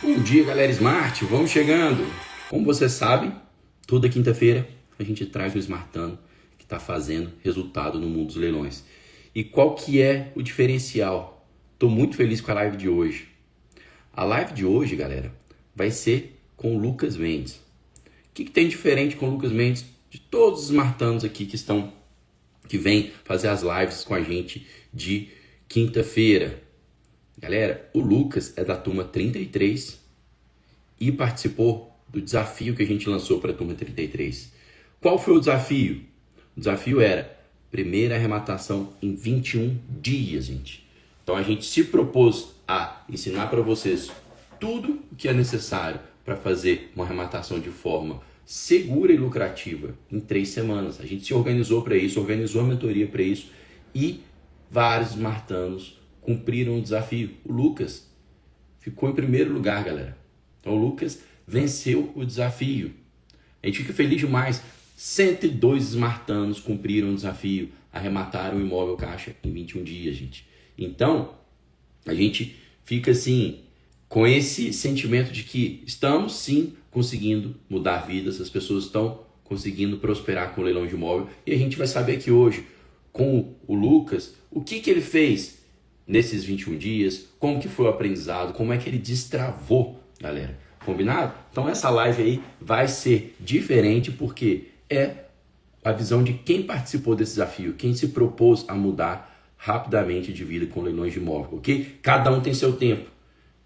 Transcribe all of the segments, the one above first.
Bom dia, galera Smart, vamos chegando. Como vocês sabem, toda quinta-feira a gente traz o Smartano que está fazendo resultado no mundo dos leilões. E qual que é o diferencial? Estou muito feliz com a live de hoje. A live de hoje, galera, vai ser com o Lucas Mendes. O que tem diferente com o Lucas Mendes de todos os Smartanos aqui que vêm fazer as lives com a gente de quinta-feira? Galera, o Lucas é da turma 33 e participou do desafio que a gente lançou para a turma 33. Qual foi o desafio? O desafio era primeira arrematação em 21 dias, gente. Então a gente se propôs a ensinar para vocês tudo o que é necessário para fazer uma arrematação de forma segura e lucrativa em 3 semanas. A gente se organizou para isso, organizou a mentoria para isso e vários martanos cumpriram o desafio. O Lucas ficou em primeiro lugar, galera. Então o Lucas venceu o desafio. A gente fica feliz demais. 102 esmartanos cumpriram o desafio, arremataram o imóvel caixa em 21 dias, gente. Então, a gente fica assim, com esse sentimento de que estamos sim conseguindo mudar vidas, as pessoas estão conseguindo prosperar com o leilão de imóvel. E a gente vai saber aqui hoje, com o Lucas, o que ele fez nesses 21 dias, como que foi o aprendizado, como é que ele destravou, galera. Combinado? Então essa live aí vai ser diferente porque é a visão de quem participou desse desafio, quem se propôs a mudar rapidamente de vida com leilões de imóvel, ok? Cada um tem seu tempo.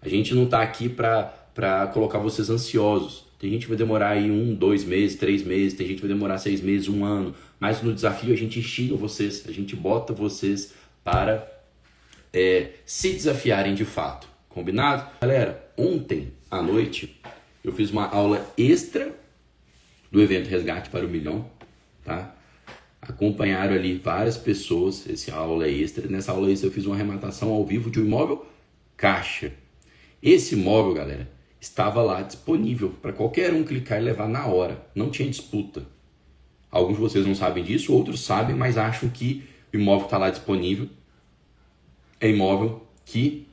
A gente não está aqui para colocar vocês ansiosos. Tem gente que vai demorar aí 1, 2 meses, 3 meses, tem gente que vai demorar 6 meses, 1 ano. Mas no desafio a gente instiga vocês, a gente bota vocês para se desafiarem de fato. Combinado? Galera, ontem à noite eu fiz uma aula extra do evento Resgate para o Milhão, tá? Acompanharam ali várias pessoas, essa aula extra. Nessa aula extra eu fiz uma arrematação ao vivo de um imóvel caixa. Esse imóvel, galera, estava lá disponível para qualquer um clicar e levar na hora. Não tinha disputa. Alguns de vocês não sabem disso, outros sabem, mas acham que o imóvel está lá disponível. É imóvel que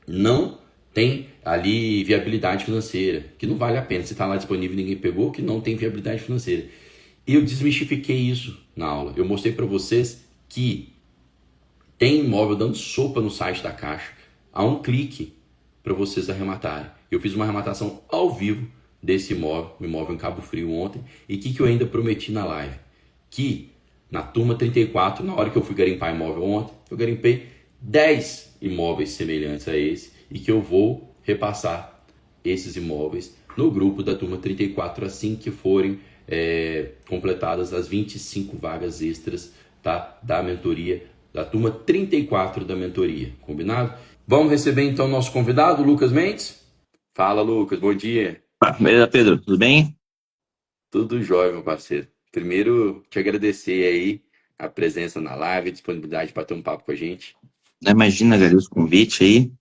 não tem ali viabilidade financeira, que não vale a pena. Se está lá disponível e ninguém pegou, que não tem viabilidade financeira. E eu desmistifiquei isso na aula. Eu mostrei para vocês que tem imóvel dando sopa no site da Caixa a um clique para vocês arrematarem. Eu fiz uma arrematação ao vivo desse imóvel, um imóvel em Cabo Frio ontem. E o que eu ainda prometi na live? Que na turma 34, na hora que eu fui garimpar imóvel ontem, eu garimpei 10 imóveis semelhantes a esse e que eu vou repassar esses imóveis no grupo da turma 34 assim que forem completadas as 25 vagas extras, tá, da mentoria, da turma 34 da mentoria, combinado? Vamos receber então nosso convidado, Lucas Mendes. Fala, Lucas, bom dia. Beleza, Pedro, tudo bem? Tudo jóia, meu parceiro. Primeiro, te agradecer aí a presença na live, a disponibilidade para ter um papo com a gente. Imagina, agradeço o convite aí.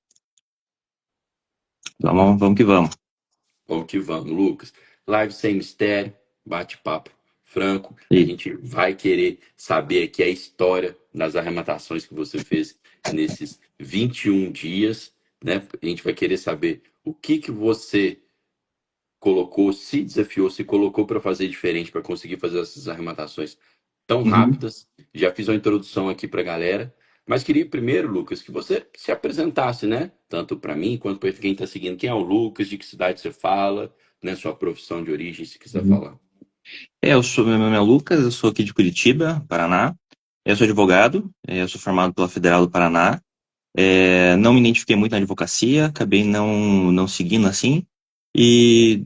Vamos que vamos. Vamos que vamos, Lucas. Live sem mistério, bate-papo franco. A E, gente vai querer saber aqui a história das arrematações que você fez nesses 21 dias, né? A gente vai querer saber o que você colocou, se desafiou, se colocou para fazer diferente, para conseguir fazer essas arrematações tão uhum. rápidas. Já fiz uma introdução aqui para a galera, mas queria primeiro, Lucas, que você se apresentasse, né? Tanto para mim quanto para quem está seguindo. Quem é o Lucas, de que cidade você fala, né? Sua profissão de origem, se quiser Uhum. falar. Meu nome é Lucas, eu sou aqui de Curitiba, Paraná. Eu sou advogado, eu sou formado pela Federal do Paraná. Não me identifiquei muito na advocacia, acabei não seguindo assim. E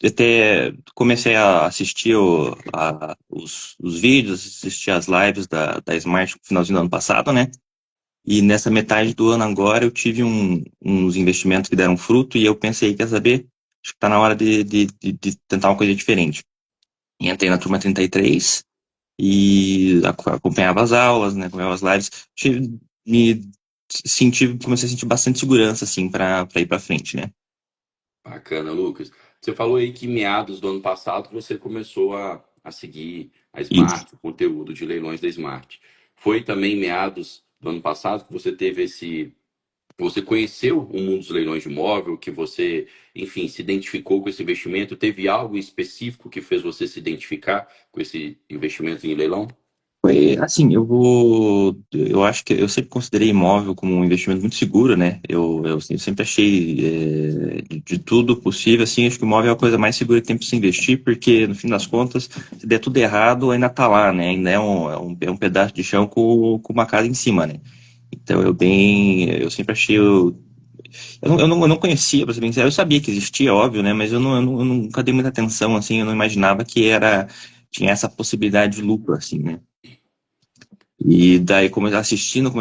até comecei a assistir os vídeos, assistir as lives da Smart no finalzinho do ano passado, né? E nessa metade do ano agora eu tive uns investimentos que deram fruto e eu pensei, quer saber? Acho que está na hora de tentar uma coisa diferente. E entrei na turma 33 e acompanhava as aulas, né, acompanhava as lives. Me comecei a sentir bastante segurança, assim, para ir para frente, né? Bacana, Lucas. Você falou aí que em meados do ano passado você começou a seguir a Isso. Smart, o conteúdo de leilões da Smart. Foi também em meados do ano passado que você teve esse Você conheceu o mundo dos leilões de imóvel, que você, enfim, se identificou com esse investimento? Teve algo específico que fez você se identificar com esse investimento em leilão? Foi assim, eu acho que eu sempre considerei imóvel como um investimento muito seguro, né? Eu sempre achei de tudo possível, assim, acho que o imóvel é a coisa mais segura que tem para se investir, porque no fim das contas, se der tudo errado, ainda tá lá, né? Ainda é um pedaço de chão com uma casa em cima, né? Então eu sempre achei, eu não conhecia, pra ser bem sincero, eu sabia que existia, óbvio, né? Mas eu nunca dei muita atenção, assim, eu não imaginava tinha essa possibilidade de lucro, assim, né? E daí, assistindo os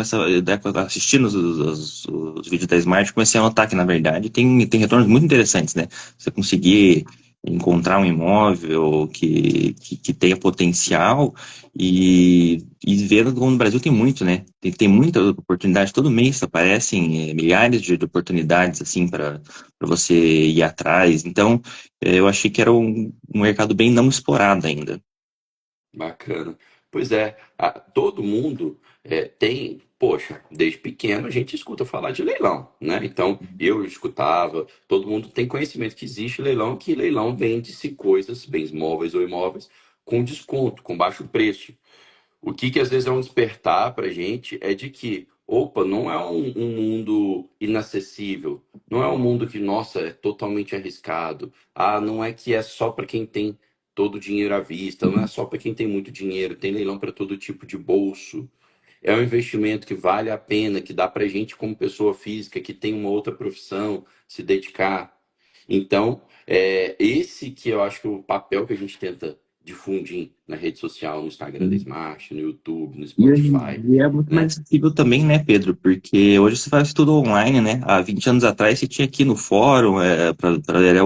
vídeos da Smart, comecei a notar que, na verdade, tem retornos muito interessantes, né? Você conseguir encontrar um imóvel que tenha potencial e ver como no Brasil tem muito, né? Tem muita oportunidade, todo mês aparecem milhares de oportunidades, assim, para você ir atrás. Então, eu achei que era um mercado bem não explorado ainda. Bacana. Pois é, todo mundo tem, poxa, desde pequeno a gente escuta falar de leilão, né? Então, eu escutava, todo mundo tem conhecimento que existe leilão, que leilão vende-se coisas, bens móveis ou imóveis, com desconto, com baixo preço. O que às vezes é um despertar para a gente é de que, opa, não é um mundo inacessível, não é um mundo que, nossa, é totalmente arriscado. Ah, não é que é só para quem tem todo o dinheiro à vista, não é só para quem tem muito dinheiro, tem leilão para todo tipo de bolso. É um investimento que vale a pena, que dá para gente, como pessoa física, que tem uma outra profissão, se dedicar. Então, esse que eu acho que é o papel que a gente tenta difundir na rede social, no Instagram da Smart, no YouTube, no E hoje em Spotify, dia é muito né? mais acessível também, né, Pedro? Porque hoje você faz tudo online, né? Há 20 anos atrás você tinha aqui no fórum, era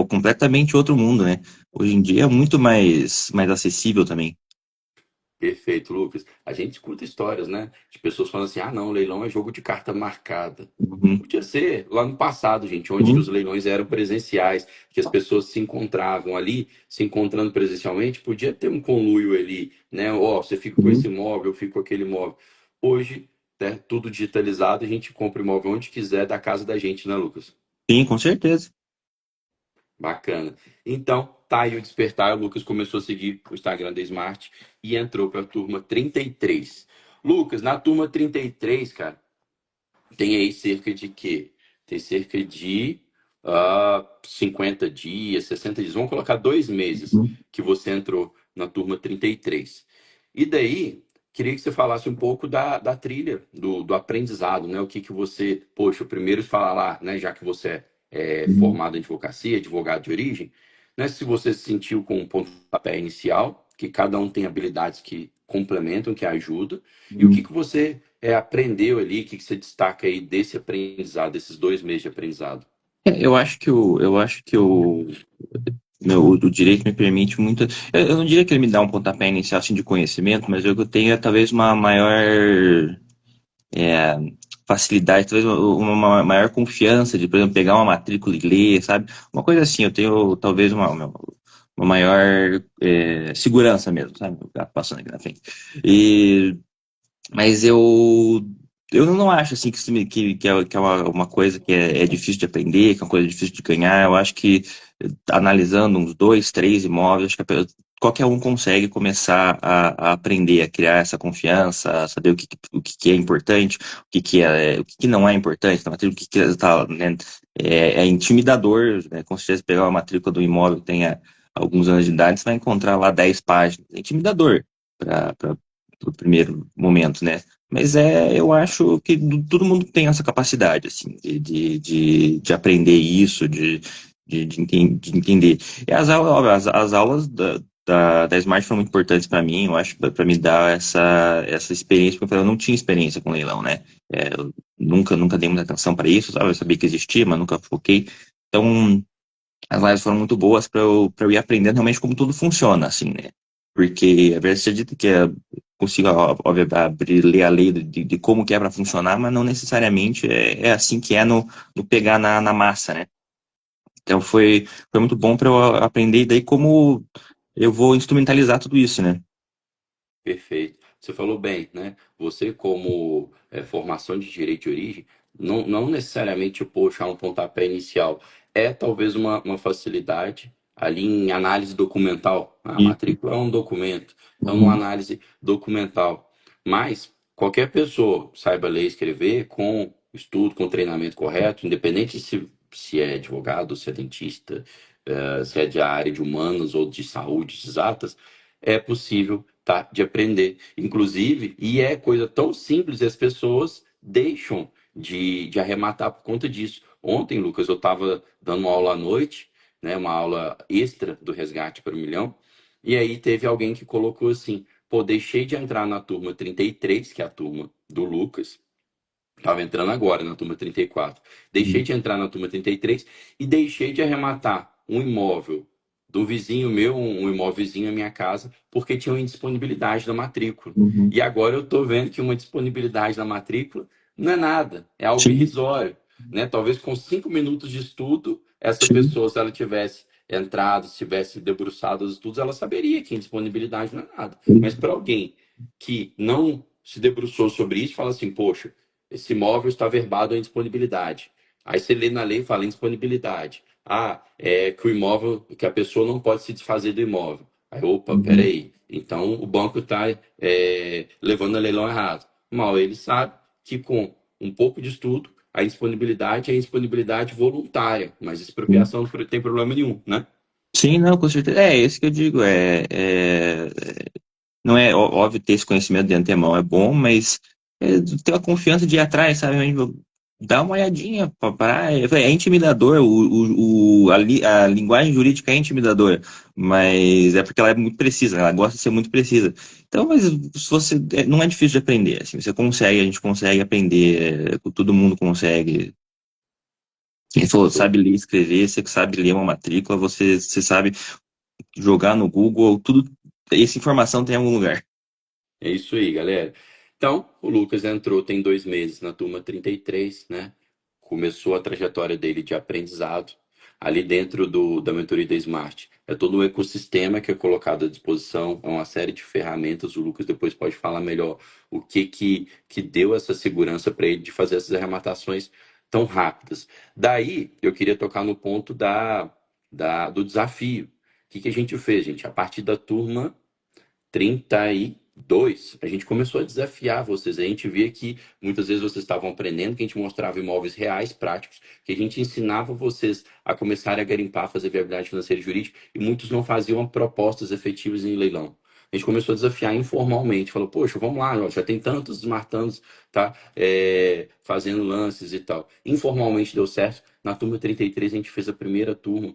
completamente outro mundo, né? Hoje em dia é muito mais acessível também. Perfeito, Lucas. A gente escuta histórias, né? De pessoas falando assim: ah, não, leilão é jogo de carta marcada. Uhum. Podia ser lá no passado, gente, onde que os Sim, leilões eram presenciais, que as pessoas se encontravam ali, se encontrando presencialmente, podia ter um conluio ali, né? Ó, você fica com esse sim. imóvel, eu fico com aquele imóvel. Hoje, né, tudo digitalizado, a gente compra imóvel onde quiser da casa da gente, né, Lucas? Sim, com certeza. Bacana. Então, tá aí o despertar. O Lucas começou a seguir o Instagram da Smart e entrou para a turma 33. Lucas, na turma 33, cara, tem aí cerca de quê? Tem cerca de 50 dias, 60 dias. Vamos colocar 2 meses Uhum. que você entrou na turma 33. E daí, queria que você falasse um pouco da trilha, do aprendizado, né? O que que você, poxa, primeiro falar lá, né? Já que você é Uhum. formado em advocacia, advogado de origem, né? Se você se sentiu com um pontapé inicial, que cada um tem habilidades que complementam, que ajudam, e o que Uhum. que você aprendeu ali, o que que você destaca aí desse aprendizado, desses 2 meses de aprendizado? Eu acho que o direito me permite muito. Eu não diria que ele me dá um pontapé inicial assim, de conhecimento, mas eu tenho talvez uma maior é, facilidade, talvez uma maior confiança de, por exemplo, pegar uma matrícula e ler, sabe? Uma coisa assim, eu tenho talvez uma maior segurança mesmo, sabe? O gato passando aqui na frente. E, mas eu não acho assim que é uma coisa que é difícil de aprender, que é uma coisa difícil de ganhar. Eu acho que analisando uns dois, três imóveis, acho que qualquer um consegue começar a aprender, a criar essa confiança, a saber o que é importante, o que não é importante na matrícula, tá, né, é intimidador, né, com certeza pegar uma matrícula do imóvel que tenha alguns anos de idade, você vai encontrar lá 10 páginas. É intimidador para o primeiro momento, né? Mas eu acho que todo mundo tem essa capacidade, assim, de aprender isso, de entender. E as aulas da Smart foram muito importantes para mim, eu acho, para me dar essa experiência, porque eu não tinha experiência com leilão, né? Eu nunca dei muita atenção para isso, sabe? Eu sabia que existia, mas nunca foquei. Então, as lives foram muito boas para eu ir aprendendo realmente como tudo funciona, assim, né? Porque a verdade seja dita que consigo, óbvio, abrir, ler a lei de como que é para funcionar, mas não necessariamente é assim que é no pegar na massa, né? Então foi muito bom para eu aprender daí como eu vou instrumentalizar tudo isso, né? Perfeito. Você falou bem, né? Você, como formação de direito de origem, não necessariamente puxar um pontapé inicial, é talvez uma facilidade ali em análise documental. A E, matrícula é um documento, então numa uhum, análise documental. Mas qualquer pessoa saiba ler e escrever com estudo, com treinamento correto, independente se é advogado, se é dentista, se é de área de humanas ou de saúde, de exatas, é possível, tá, de aprender. Inclusive, e é coisa tão simples, e as pessoas deixam de arrematar por conta disso. Ontem, Lucas, eu estava dando uma aula à noite, né, uma aula extra do Resgate para o Milhão, e aí teve alguém que colocou assim: pô, deixei de entrar na turma 33, que é a turma do Lucas, estava entrando agora na turma 34. Deixei uhum, de entrar na turma 33 e deixei de arrematar um imóvel do vizinho meu, um imóvel vizinho à minha casa, porque tinha uma indisponibilidade da matrícula. uhum. E agora eu estou vendo que uma disponibilidade da matrícula não é nada, é algo Sim, irrisório, né? Talvez com 5 minutos de estudo, essa sim. pessoa, se ela tivesse entrado, se tivesse debruçado os estudos, ela saberia que indisponibilidade não é nada. Mas para alguém que não se debruçou sobre isso, fala assim: poxa, esse imóvel está verbado em disponibilidade. Aí você lê na lei e fala em disponibilidade. Ah, é que o imóvel, que a pessoa não pode se desfazer do imóvel. Aí, opa, Uhum. peraí. Então o banco está levando a leilão errado. Mal ele sabe que com um pouco de estudo, a indisponibilidade é a indisponibilidade voluntária, mas expropriação não tem problema nenhum, né? Sim, não, com certeza. É isso que eu digo. Não é óbvio ter esse conhecimento de antemão é bom, mas ter a confiança de ir atrás, sabe? Dá uma olhadinha é intimidador, a linguagem jurídica é intimidadora, mas é porque ela é muito precisa, ela gosta de ser muito precisa. Então, mas se você não é difícil de aprender, assim, você consegue, a gente consegue aprender, todo mundo consegue. Quem falou, Show. sabe ler e escrever, você sabe ler uma matrícula, você sabe jogar no Google, tudo, essa informação tem em algum lugar. É isso aí, galera. Então, o Lucas entrou tem 2 meses na turma 33, né? Começou a trajetória dele de aprendizado ali dentro da mentoria da Smart. É todo um ecossistema que é colocado à disposição, é uma série de ferramentas. O Lucas depois pode falar melhor o que deu essa segurança para ele de fazer essas arrematações tão rápidas. Daí, eu queria tocar no ponto do desafio. O que a gente fez, gente? A partir da turma 32, a gente começou a desafiar vocês. A gente via que muitas vezes vocês estavam aprendendo, que a gente mostrava imóveis reais, práticos, que a gente ensinava vocês a começarem a garimpar, fazer viabilidade financeira e jurídica, e muitos não faziam propostas efetivas em leilão. A gente começou a desafiar informalmente, falou: poxa, vamos lá, ó, já tem tantos smartanos, tá, fazendo lances e tal. Informalmente deu certo. Na turma 33 a gente fez a primeira turma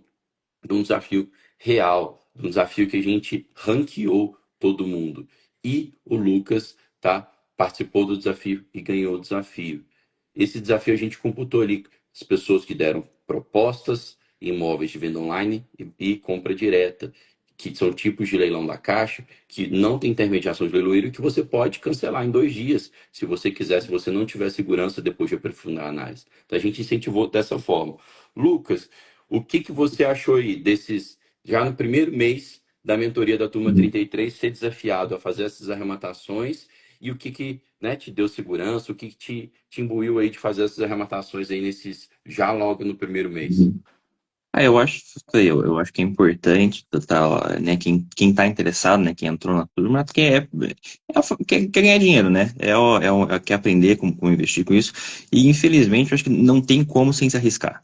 de um desafio real, de um desafio que a gente ranqueou todo mundo. E o Lucas, tá, participou do desafio e ganhou o desafio. Esse desafio a gente computou ali as pessoas que deram propostas, imóveis de venda online e compra direta, que são tipos de leilão da Caixa, que não tem intermediação de leiloeiro e que você pode cancelar em 2 dias, se você quiser, se você não tiver segurança depois de aprofundar a análise. Então a gente incentivou dessa forma. Lucas, o que você achou aí desses, já no primeiro mês da mentoria da turma 33, ser desafiado a fazer essas arrematações e o né, te deu segurança, o que te imbuiu aí de fazer essas arrematações aí já logo no primeiro mês? Eu acho que é importante, tá, né, quem tá interessado, né, quem entrou na turma, quer ganhar dinheiro, né? Quer aprender como investir com isso. E infelizmente, eu acho que não tem como sem se arriscar.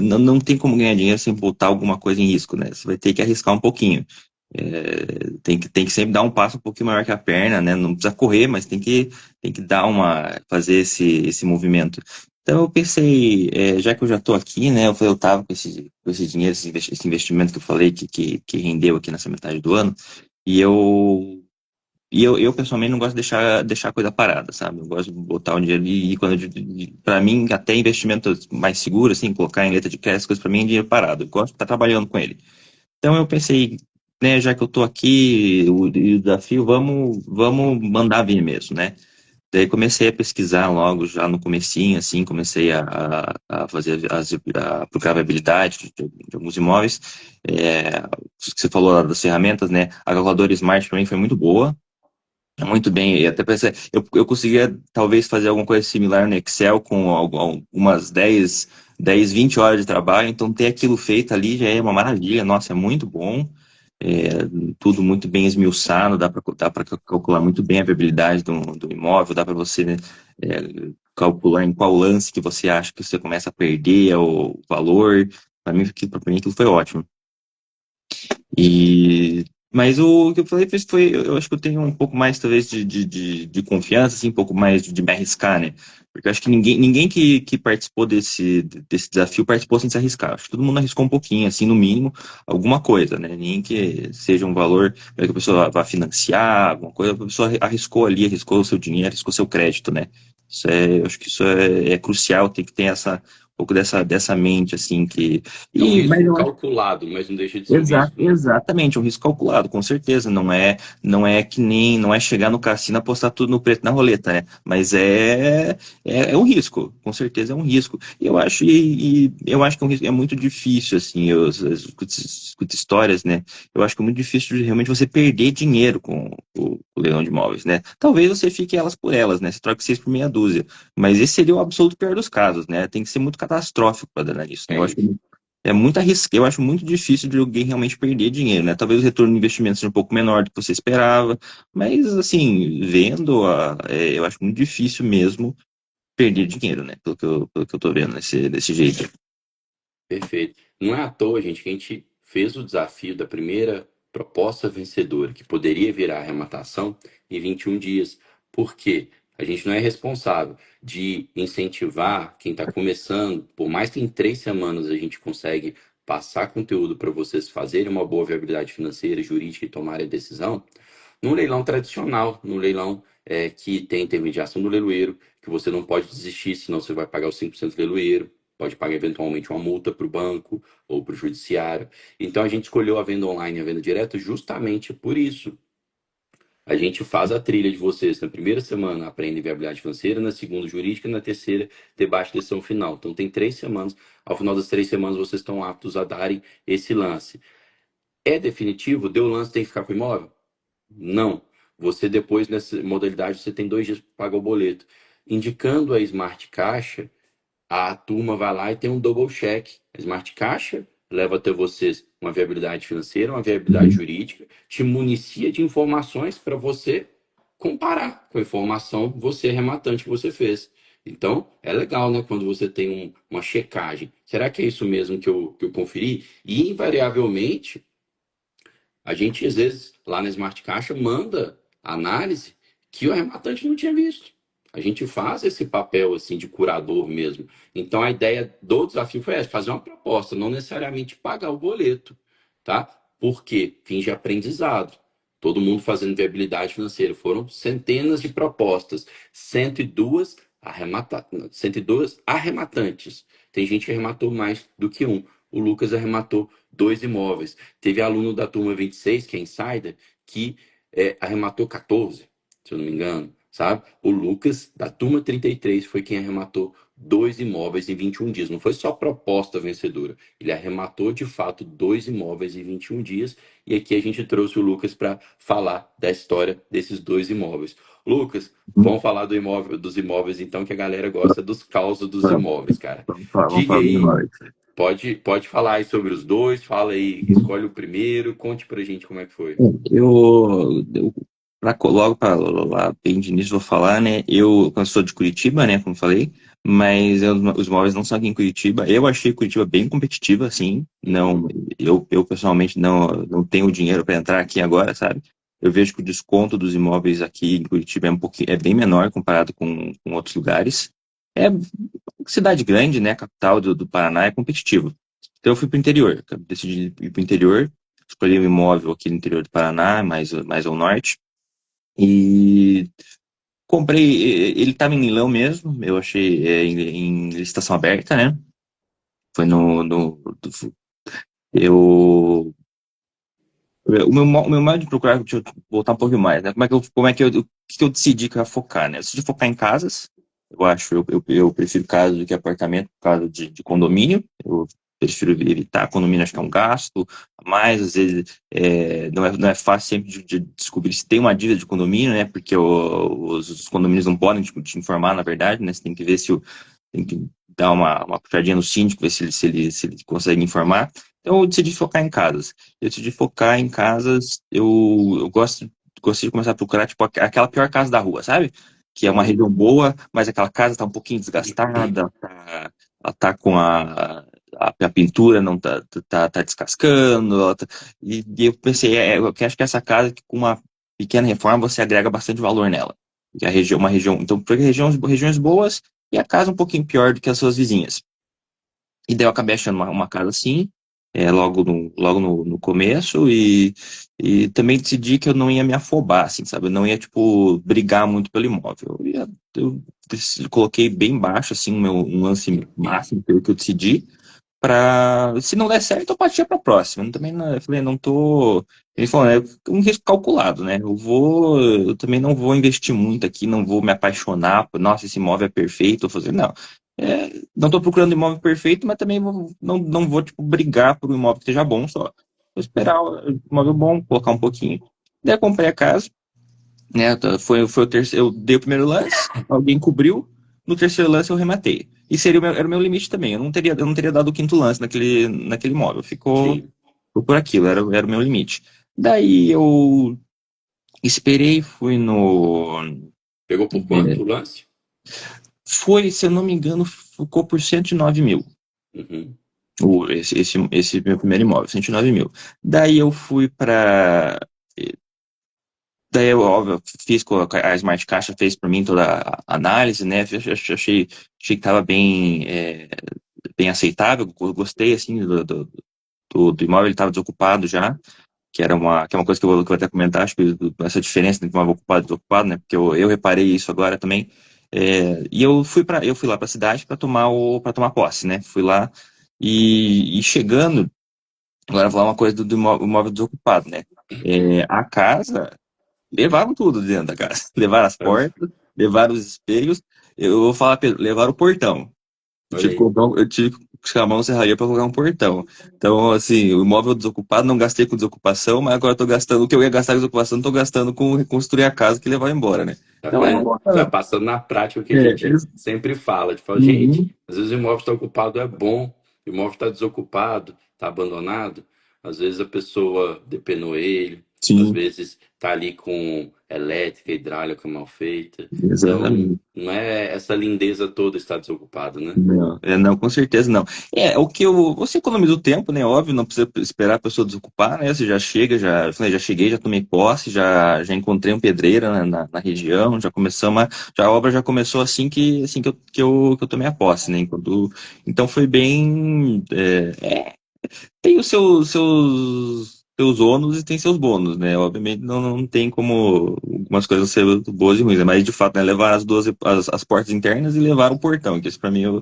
Não tem como ganhar dinheiro sem botar alguma coisa em risco, né? Você vai ter que arriscar um pouquinho. Tem que sempre dar um passo um pouquinho maior que a perna, né? Não precisa correr, mas tem que fazer esse movimento. Então eu pensei, já que eu já estou aqui, né? Eu tava com esse dinheiro, esse investimento que eu falei que rendeu aqui nessa metade do ano, e eu pessoalmente não gosto de deixar a coisa parada, sabe? Eu gosto de botar o dinheiro e para mim, até investimento mais seguro, assim, colocar em letra de crédito, coisas para mim é dinheiro parado. Eu gosto de estar trabalhando com ele. Então eu pensei, né, já que eu estou aqui, o desafio, vamos mandar vir mesmo, né? Daí comecei a pesquisar logo já no comecinho, assim, comecei a fazer a procurar viabilidade de alguns imóveis. É, que você falou lá das ferramentas, né? A calculadora Smart para mim foi muito boa. Muito bem, e até pensei, eu conseguia talvez fazer alguma coisa similar no Excel com algumas 20 horas de trabalho, então ter aquilo feito ali já é uma maravilha, nossa, é muito bom, é, tudo muito bem esmiuçado, dá para calcular muito bem a viabilidade do imóvel, dá para você, né, calcular em qual lance que você acha que você começa a perder o valor, para mim aquilo foi ótimo. E, mas o que eu falei foi, eu acho que eu tenho um pouco mais, talvez, de confiança, assim, um pouco mais de me arriscar, né? Porque eu acho que ninguém que participou desse desafio participou sem se arriscar. Acho que todo mundo arriscou um pouquinho, assim, no mínimo, alguma coisa, né? Nem que seja um valor para que a pessoa vá financiar, alguma coisa, a pessoa arriscou ali, arriscou o seu dinheiro, arriscou seu crédito, né? Eu acho que isso é crucial, tem que ter um pouco dessa mente, assim, que. É um Mas risco eu calculado, mas não deixa de ser um risco, né? Exatamente, um risco calculado, com certeza. Não é que nem, não é chegar no cassino e apostar tudo no preto na roleta, né? Mas é um risco, com certeza é um risco. E eu acho que é muito difícil, assim, eu escuto histórias, né? Eu acho que é muito difícil de realmente você perder dinheiro com o leilão de imóveis, né? Talvez você fique elas por elas, né? Você troca seis por meia dúzia. Mas esse seria o absoluto pior dos casos, né? Tem que ser muito catastrófico para dar nisso, né? É Eu acho que isso. é muito arriscado, eu acho muito difícil de alguém realmente perder dinheiro, né? Talvez o retorno do investimento seja um pouco menor do que você esperava, mas assim, eu acho muito difícil mesmo perder dinheiro, né? Pelo que eu tô vendo desse jeito. Perfeito. Não é à toa, gente, que a gente fez o desafio da primeira proposta vencedora, que poderia virar arrematação, em 21 dias. Por quê? A gente não é responsável de incentivar quem está começando, por mais que em 3 semanas a gente consegue passar conteúdo para vocês fazerem uma boa viabilidade financeira, jurídica e tomarem a decisão, num leilão tradicional, num leilão que tem intermediação do leiloeiro, que você não pode desistir, senão você vai pagar os 5% do leiloeiro, pode pagar eventualmente uma multa para o banco ou para o judiciário. Então a gente escolheu a venda online e a venda direta justamente por isso. A gente faz a trilha de vocês na primeira semana, aprende viabilidade financeira, na segunda jurídica, na terceira debate de decisão final. Então tem 3 semanas. Ao final das 3 semanas vocês estão aptos a darem esse lance. É definitivo? Deu lance, tem que ficar com o imóvel? Não. Você depois, nessa modalidade, você tem 2 dias para pagar o boleto. Indicando a Smart Caixa, a turma vai lá e tem um double check. A Smart Caixa leva até vocês uma viabilidade financeira, uma viabilidade Uhum. jurídica, te municia de informações para você comparar com a informação você rematante que você fez. Então, é legal, né? Quando você tem uma checagem. Será que é isso mesmo que eu conferi? E, invariavelmente, a gente, às vezes, lá na Smart Caixa, manda análise que o arrematante não tinha visto. A gente faz esse papel assim de curador mesmo. Então a ideia do desafio foi essa, fazer uma proposta, não necessariamente pagar o boleto, tá? Porque fins de aprendizado. Todo mundo fazendo viabilidade financeira. Foram centenas de propostas, 102 arrematantes. Tem gente que arrematou mais do que um. O Lucas arrematou 2 imóveis. Teve aluno da turma 26, que é insider, que arrematou 14, se eu não me engano, sabe? O Lucas, da turma 33, foi quem arrematou 2 imóveis em 21 dias. Não foi só proposta vencedora. Ele arrematou, de fato, 2 imóveis em 21 dias. E aqui a gente trouxe o Lucas para falar da história desses 2 imóveis. Lucas, vamos falar dos imóveis, então, que a galera gosta dos causos dos Vamos, imóveis, cara. vamos Diga falar dos aí. imóveis. Pode falar aí sobre os dois, fala aí, escolhe o primeiro, conte pra gente como é que foi. Logo para lá, bem de início, vou falar, né? Eu sou de Curitiba, né? Como falei, mas os móveis não são aqui em Curitiba. Eu achei Curitiba bem competitiva, assim. Não, Uhum. eu pessoalmente não tenho dinheiro para entrar aqui agora, sabe? Eu vejo que o desconto dos imóveis aqui em Curitiba é bem menor comparado com outros lugares. É cidade grande, né? Capital do Paraná é competitivo. Então eu fui para o interior, decidi ir para o interior, escolhi um imóvel aqui no interior do Paraná, mais ao norte. E comprei, ele estava em leilão mesmo, eu achei em licitação aberta, né? Foi eu, o meu modo de procurar, deixa eu voltar um pouquinho mais, né? O que eu decidi que eu ia focar, né? Eu decidi focar em casas, eu prefiro casa do que apartamento, casa de condomínio, prefiro evitar. Condomínio acho que é um gasto a mais, às vezes não é fácil sempre de descobrir se tem uma dívida de condomínio, né? Porque os condomínios não podem te informar, na verdade, né? Você tem que ver tem que dar uma puxadinha no síndico, ver se ele consegue informar. Então, eu decidi focar em casas. Eu decidi focar em casas, eu gosto de começar a procurar, tipo, aquela pior casa da rua, sabe? Que é uma Uhum. região boa, mas aquela casa tá um pouquinho desgastada, ela tá com a pintura não tá descascando, e eu pensei, eu acho que essa casa, que com uma pequena reforma, você agrega bastante valor nela. Porque a região, uma região, então, porque regiões boas e a casa um pouquinho pior do que as suas vizinhas. E daí eu acabei achando uma casa assim, logo no começo, e também decidi que eu não ia me afobar, assim, sabe? Eu não ia, tipo, brigar muito pelo imóvel. Coloquei bem baixo, assim, um lance máximo pelo que eu decidi, se não der certo, eu partia pra próxima. Também não, eu falei, não tô. Ele falou, é um risco calculado, né? Eu também não vou investir muito aqui, não vou me apaixonar por, nossa, esse imóvel é perfeito, vou fazer, não. Não tô procurando imóvel perfeito, mas também não vou, tipo, brigar por um imóvel que seja bom só. Vou esperar o imóvel bom, colocar um pouquinho. Daí eu comprei a casa, né? Foi o terceiro, eu dei o primeiro lance, alguém cobriu, no terceiro lance eu rematei. E era o meu limite também. Eu não teria dado o quinto lance naquele imóvel. Sim. Ficou por aquilo, era o meu limite. Daí eu esperei, fui no. Pegou por quanto é, o lance? Foi, se eu não me engano, ficou por 109 mil. Uhum. Esse meu primeiro imóvel, 109 mil. Daí eu fui para. Daí eu, óbvio, fiz com a Smart Caixa, fez para mim toda a análise, né? Achei que estava bem aceitável, gostei assim do imóvel, ele estava desocupado já, que é uma coisa que eu vou até comentar, acho que essa diferença entre imóvel ocupado e desocupado, né? Porque eu reparei isso agora também. E eu fui lá para a cidade para tomar posse, né? Fui lá e chegando, agora eu vou falar uma coisa do imóvel desocupado, né? A casa. Levaram tudo dentro da casa. Levaram as portas, levaram os espelhos. Eu vou falar, Pedro, levaram o portão. Eu Olha tive que, aí. comprar eu tive que chamar uma serraria para colocar um portão. Então, assim, o imóvel desocupado, não gastei com desocupação, mas agora estou gastando o que eu ia gastar com desocupação, estou gastando com reconstruir a casa que levar embora, né? Tá Então, vendo? Já passando na prática o que a gente eles- sempre fala. Fala, gente, Uhum. às vezes o imóvel está ocupado é bom, o imóvel está desocupado, está abandonado. Às vezes a pessoa depenou ele, às Sim, vezes está ali com elétrica, hidráulica mal feita. Então, exatamente. não é essa lindeza toda estar desocupado, né? Não, não, com certeza não. Você economiza o tempo, né? Óbvio, não precisa esperar a pessoa desocupar, né? Você já chega, eu falei, já cheguei, já tomei posse, já encontrei um pedreiro na região, a obra já começou assim que eu tomei a posse, né? Então foi bem, tem os seus ônus e tem seus bônus, né? Obviamente não tem como algumas coisas ser boas e ruins, né? Mas de fato, né, levar as portas internas e levar o portão, que isso pra mim eu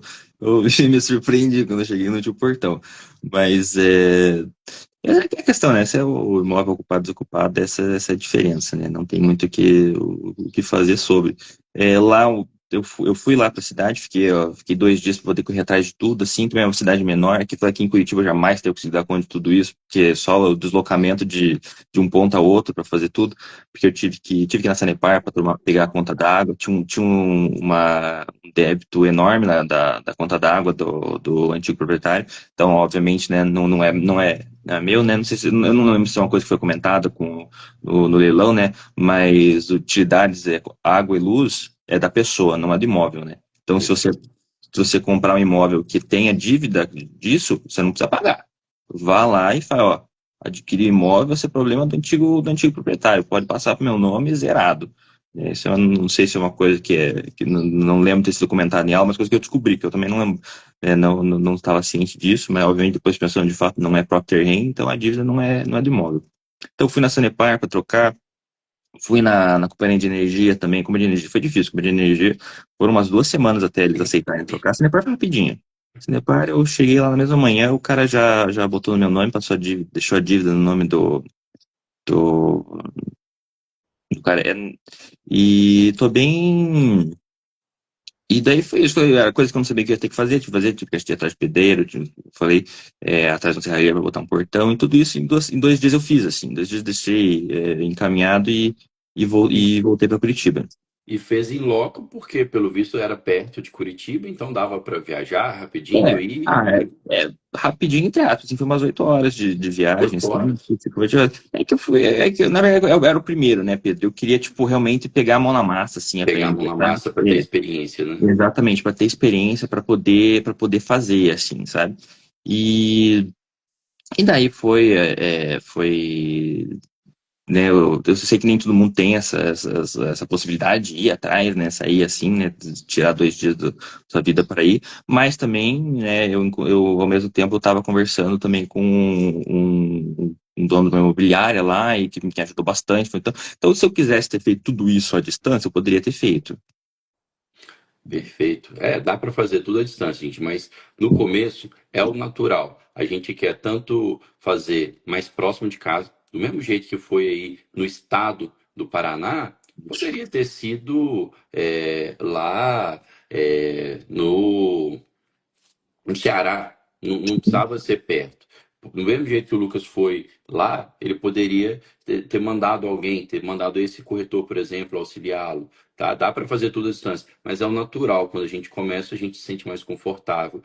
me surpreendi quando eu cheguei no tio portão. Mas essa que é a questão, né? Se é o imóvel ocupado, desocupado, essa é a diferença, né? Não tem muito o que fazer sobre. Lá, eu fui lá para a cidade, fiquei 2 dias para poder correr atrás de tudo, assim, também é uma cidade menor, aqui em Curitiba eu jamais teria conseguido dar conta de tudo isso, porque é só o deslocamento de um ponto a outro para fazer tudo, porque eu tive que ir na Sanepar para pegar a conta d'água, um débito enorme da conta d'água do antigo proprietário, então, obviamente, né, não é meu, né? Não sei eu não lembro se é uma coisa que foi comentada no leilão, né? Mas utilidades, água e luz é da pessoa, não é do imóvel, né? Então, se você comprar um imóvel que tenha dívida disso, você não precisa pagar. Vá lá e fala, ó, adquirir imóvel, esse é problema do antigo proprietário, pode passar para o meu nome zerado. Isso eu não sei se é uma coisa que não lembro de ter sido comentado em aula, mas coisa que eu descobri, que eu também não lembro, não estava ciente disso, mas obviamente depois pensando de fato não é Procter Rain, então a dívida não é do imóvel. Então eu fui na Sanepar para trocar, fui na companhia de energia também, companhia de energia foi difícil, companhia de energia, foram umas 2 semanas até eles aceitarem trocar. A Sanepar foi rapidinho. A Sanepar, eu cheguei lá na mesma manhã, o cara já botou no meu nome, passou deixou a dívida no nome do, do cara. E tô bem. E daí foi isso, era coisa que eu não sabia que ia ter que fazer, tive que ir atrás de pedreiro, falei, atrás de uma serraria para botar um portão, e tudo isso em 2 dias eu fiz, assim, em 2 dias deixei encaminhado e voltei para Curitiba. E fez em loco, porque pelo visto era perto de Curitiba, então dava para viajar rapidinho Rapidinho, entre aspas, assim, foi umas 8 horas de viagem, 8 horas. assim, na verdade, eu era o primeiro, né, Pedro? Eu queria, tipo, realmente pegar a mão na massa, assim, Pegar a mão aprender, na sabe? massa para ter experiência, né? Exatamente, para ter experiência, para poder fazer, assim, sabe? E, e daí foi, né? Eu sei que nem todo mundo tem essa possibilidade de ir atrás, né? Sair assim, né? Tirar 2 dias da sua vida para ir, mas também, né? Ao mesmo tempo eu estava conversando também com um dono de uma imobiliária lá e que me ajudou bastante. Então, se eu quisesse ter feito tudo isso à distância, eu poderia ter feito. Perfeito. Dá para fazer tudo à distância, gente, mas no começo é o natural. A gente quer tanto fazer mais próximo de casa, do mesmo jeito que foi aí no estado do Paraná, poderia ter sido lá no Ceará, não precisava ser perto. Do mesmo jeito que o Lucas foi lá, ele poderia ter mandado alguém, ter mandado esse corretor, por exemplo, auxiliá-lo. Tá? Dá para fazer tudo à distância, mas é o natural. Quando a gente começa, a gente se sente mais confortável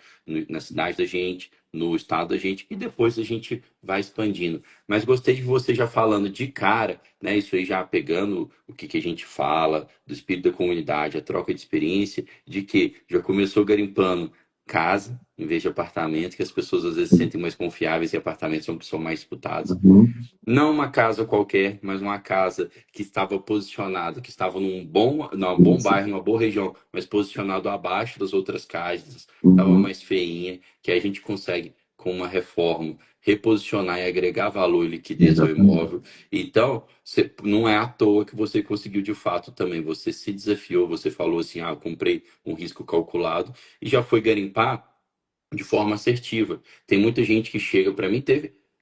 na cidade da gente, no estado da gente, e depois a gente vai expandindo. Mas gostei de você já falando de cara, né? Isso aí já pegando o que a gente fala, do espírito da comunidade, a troca de experiência, de que já começou garimpando casa em vez de apartamento, que as pessoas às vezes se sentem mais confiáveis e apartamentos são mais disputados. Uhum, Não uma casa qualquer, mas uma casa que estava posicionada, que estava num bom isso. bairro, numa boa região, mas posicionado abaixo das outras casas, estava Uhum, mais feinha, que aí a gente consegue, com uma reforma, reposicionar e agregar valor e liquidez ao exatamente. imóvel. Então, não é à toa que você conseguiu de fato também. Você se desafiou, você falou assim: ah, eu comprei um risco calculado e já foi garimpar de forma assertiva. Tem muita gente que chega para mim,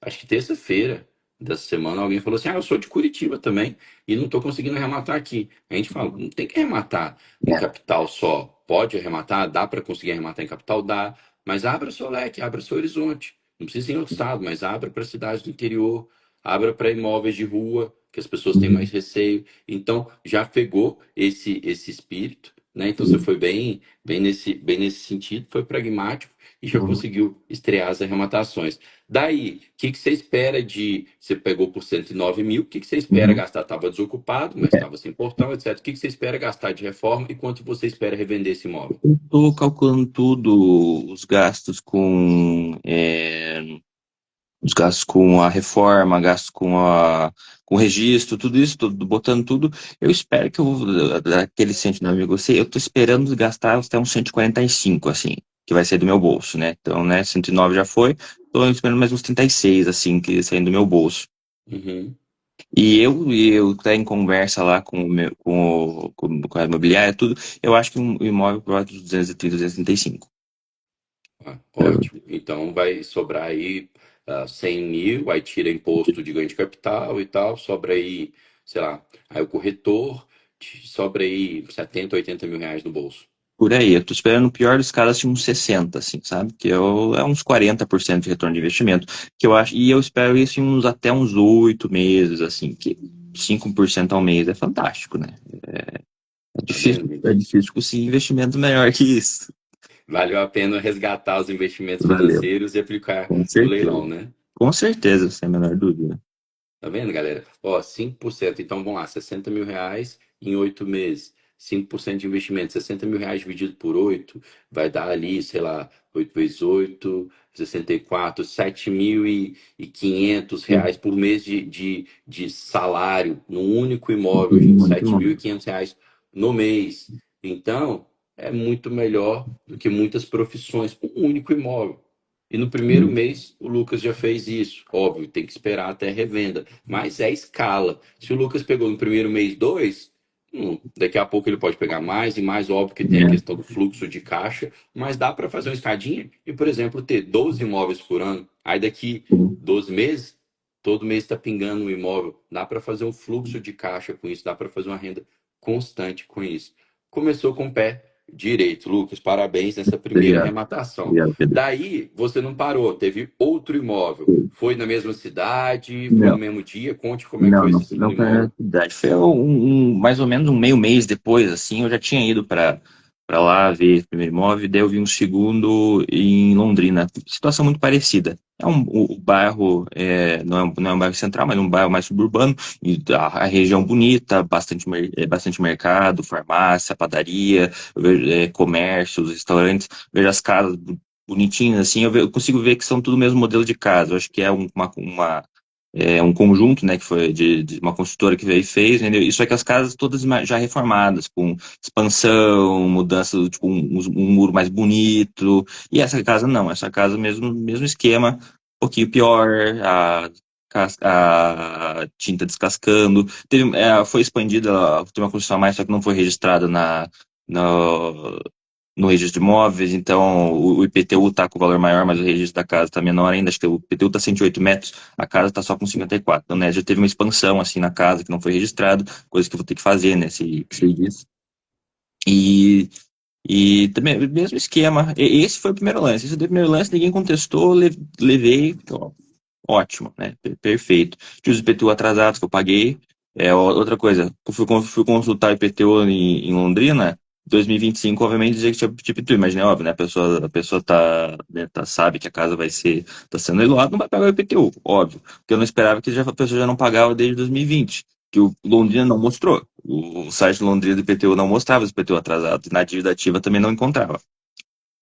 acho que terça-feira dessa semana, alguém falou assim: ah, eu sou de Curitiba também e não estou conseguindo arrematar aqui. A gente fala: não tem que arrematar em É. capital só. Pode arrematar, dá para conseguir arrematar em capital? Dá, mas abra seu leque, abra seu horizonte. Não precisa ir em outro estado, mas abra para cidades do interior, abra para imóveis de rua, que as pessoas têm mais Uhum, receio. Então, já pegou esse espírito, né? Então, você sim. foi bem nesse sentido, foi pragmático e já Uhum. conseguiu estrear as arrematações. Daí, o que você espera de. Você pegou por 109 mil, o que você espera Uhum. gastar? Estava desocupado, mas estava sem portão, etc. O que você espera gastar de reforma e quanto você espera revender esse imóvel? Estou calculando tudo, os gastos com a reforma, gastos com o registro, tudo isso, tudo, botando tudo. Eu espero que daquele 109 mil que eu sei, eu estou esperando gastar até uns 145 assim, que vai sair do meu bolso, né? Então, né, 109 já foi, estou esperando mais uns 36 assim, que saindo do meu bolso. Uhum. E eu até em conversa lá com a imobiliária, tudo, eu acho que um imóvel por volta dos 230, 235. Ah, ótimo. Então vai sobrar aí 100 mil, aí tira imposto de ganho de capital e tal, sobra aí, sei lá, aí o corretor, sobra aí 70, 80 mil reais no bolso. Por aí, eu tô esperando o pior dos casos assim, uns 60, assim, sabe? É uns 40% de retorno de investimento, que eu acho, e eu espero isso até uns 8 meses, assim, que 5% ao mês é fantástico, né? Tá vendo, É gente? difícil conseguir investimento melhor que isso. Valeu a pena resgatar os investimentos Valeu, financeiros e aplicar com no certeza. leilão, né? Com certeza, sem a menor dúvida. Tá vendo, galera? Ó, 5%. Então, vamos lá, 60 mil reais em 8 meses. 5% de investimento, 60 mil reais dividido por 8 vai dar ali, sei lá, 8 vezes 8, 64, 7.500 reais por mês de salário num único imóvel, gente. Muito sete bom. mil e quinhentos reais no mês. Então, é muito melhor do que muitas profissões. Um único imóvel. E no primeiro mês, o Lucas já fez isso. Óbvio, tem que esperar até revenda. Mas é escala. Se o Lucas pegou no primeiro mês dois, daqui a pouco ele pode pegar mais e mais. Óbvio que tem a É. questão do fluxo de caixa, mas dá para fazer uma escadinha e, por exemplo, ter 12 imóveis por ano. Aí daqui 12 meses, todo mês está pingando um imóvel. Dá para fazer um fluxo de caixa com isso, dá para fazer uma renda constante com isso. Começou com o pé. Direito, Lucas, parabéns nessa primeira Obrigado, arrematação. obrigado, Pedro. Daí você não parou, teve outro imóvel. Foi na mesma cidade, foi no Não, mesmo dia. Conte como é que não, foi não, esse segundo não foi na imóvel. cidade. Foi mais ou menos um meio mês depois, assim, eu já tinha ido para lá ver o primeiro imóvel, daí eu vi um segundo em Londrina. Situação muito parecida. O bairro não é um bairro central, mas um bairro mais suburbano, e a região bonita, bastante mercado, farmácia, padaria, eu vejo, comércios, restaurantes, vejo as casas bonitinhas, assim, eu consigo ver que são tudo o mesmo modelo de casa. Eu acho que é um conjunto, né, que foi de uma construtora que veio e fez, entendeu? Isso é que as casas todas já reformadas, com expansão, mudança, tipo, um muro mais bonito, e essa casa não, essa casa mesmo esquema, um pouquinho pior, a tinta descascando, foi expandida, tem uma construção a mais, só que não foi registrada no registro de imóveis, então o IPTU está com o valor maior, mas o registro da casa está menor ainda, acho que o IPTU está 108 metros, a casa está só com 54. Então, né, já teve uma expansão assim na casa que não foi registrado, coisa que eu vou ter que fazer, né, se diz. E, e também, mesmo esquema, esse foi o primeiro lance, esse foi o primeiro lance, ninguém contestou, levei, ó, ótimo, né, perfeito. Tinha os IPTU atrasados que eu paguei, outra coisa, eu fui consultar o IPTU em Londrina, 2025, obviamente, dizia que tinha IPTU, mas, né, óbvio, né, a pessoa né, sabe que a casa tá sendo leiloada, não vai pagar o IPTU, óbvio, porque eu não esperava que a pessoa já não pagava desde 2020, que o Londrina não mostrou, o site de Londrina do IPTU não mostrava os IPTU atrasados, e na dívida ativa também não encontrava.